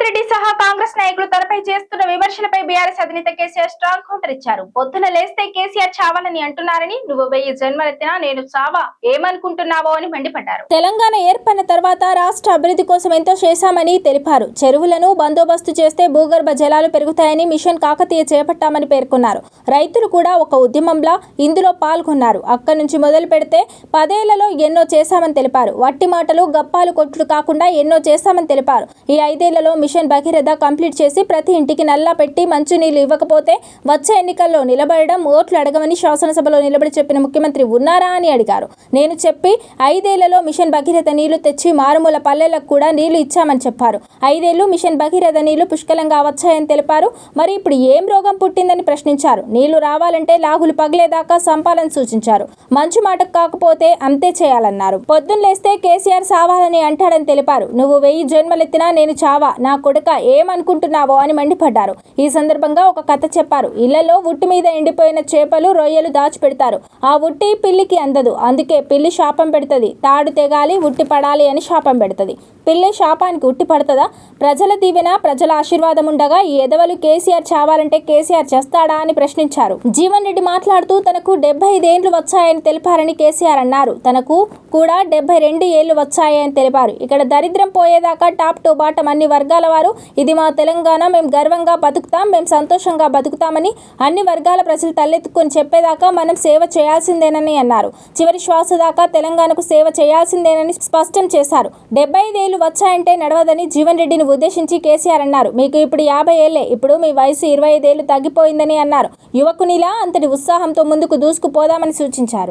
రేవంత్ రెడ్డి సహా కాంగ్రెస్ నాయకులు తనపై చేస్తున్న విమర్శలపై బీఆర్ఎస్ అధినేత కేసీఆర్ స్ట్రాంగ్ కౌంటర్ ఇచ్చారు. పొద్దున లేస్తే కేసీఆర్ చావాలని అంటున్నారని, నువ్వు 1000 జన్మలెత్తినా నేను చావా ఏమనుకుంటున్నావో అని మండిపడ్డారు. తెలంగాణ ఏర్పడిన తర్వాత రాష్ట్ర అభివృద్ధి కోసం ఎంతో చేశామని తెలిపారు. చెరువులను బందోబస్తు చేస్తే భూగర్భ జలాలు పెరుగుతాయని మిషన్ కాకతీయ చేపట్టామని పేర్కొన్నారు. రైతులు కూడా ఒక ఉద్యమంలా ఇందులో పాల్గొన్నారు. అక్కడి నుంచి మొదలు పెడితే 10 ఏళ్లలో ఎన్నో చేశామని తెలిపారు. వట్టి మాటలు గప్పాలు కొట్టుడు కాకుండా ఎన్నో చేశామని తెలిపారు. ఈ 5 ఏళ్లలో మిషన్ భగీరథ కంప్లీట్ చేసి ప్రతి ఇంటికి నల్లా పెట్టి మంచినీళ్లు ఇవ్వకపోతే వచ్చే ఎన్నికల్లో నిలబడడం, ఓట్లు అడగమని శాసనసభలో నిలబడి చెప్పిన ముఖ్యమంత్రి ఉన్నారా అని అడిగారు. నేను చెప్పి 5 ఏళ్లలో మిషన్ భగీరథ నీళ్లు తెచ్చి మారుమూల పల్లెలకు కూడా నీళ్లు ఇచ్చామని చెప్పారు. 5 ఏళ్లు మిషన్ భగీరథ నీళ్లు పుష్కలంగా వచ్చాయని తెలిపారు. మరి ఇప్పుడు ఏం రోగం పుట్టిందని ప్రశ్నించారు. నీళ్లు రావాలంటే లాగులు పగిలేదాకా సంపాలని సూచించారు. మంచు మాటకు కాకపోతే అంతే చేయాలన్నారు. పొద్దున్నేస్తే కేసీఆర్ సావాలని అంటాడని తెలిపారు. నువ్వు 1000 జన్మలెత్తినా నేను చావా, నా కొడుక ఏమనుకుంటున్నావో అని మండిపడ్డారు. ఈ సందర్భంగా ఒక కథ చెప్పారు. ఇళ్లలో ఉట్టి మీద ఎండిపోయిన చేపలు, రొయ్యలు దాచిపెడతారు. ఆ ఉట్టి పిల్లికి అందదు. అందుకే పిల్లి శాపం పెడుతుంది. తాడు తెగాలి, ఉట్టి పడాలి అని శాపం పెడుతుంది. పిల్లి శాపానికి ఉట్టి పడుతుందా? ప్రజల దీవెన, ప్రజల ఆశీర్వాదం ఉండగా ఈ ఎదవలు కేసీఆర్ చావాలంటే కేసీఆర్ చేస్తాడా అని ప్రశ్నించారు. జీవన్ రెడ్డి మాట్లాడుతూ తనకు 75 ఏళ్లు వచ్చాయని తెలిపారని కేసీఆర్ అన్నారు. తనకు కూడా 72 ఏళ్లు వచ్చాయని తెలిపారు. ఇక్కడ దరిద్రం పోయేదాకా టాప్ టు బాటం అన్ని వర్గాల వారు ఇది మా తెలంగాణ, మేము గర్వంగా బతుకుతాం, మేము సంతోషంగా బతుకుతామని అన్ని వర్గాల ప్రజలు తలెత్తుకొని చెప్పేదాకా మనం సేవ చేయాల్సిందేనని అన్నారు. చివరి శ్వాస దాకా తెలంగాణకు సేవ చేయాల్సిందేనని స్పష్టం చేశారు. 75 ఏళ్లు వచ్చాయంటే నడవదని జీవన్ రెడ్డిని ఉద్దేశించి కేసీఆర్ అన్నారు. మీకు ఇప్పుడు 50 ఏళ్లే, ఇప్పుడు మీ వయసు 25 ఏళ్లు తగ్గిపోయిందని అన్నారు. యువకునిలా అంతటి ఉత్సాహంతో ముందుకు దూసుకుపోదామని సూచించారు.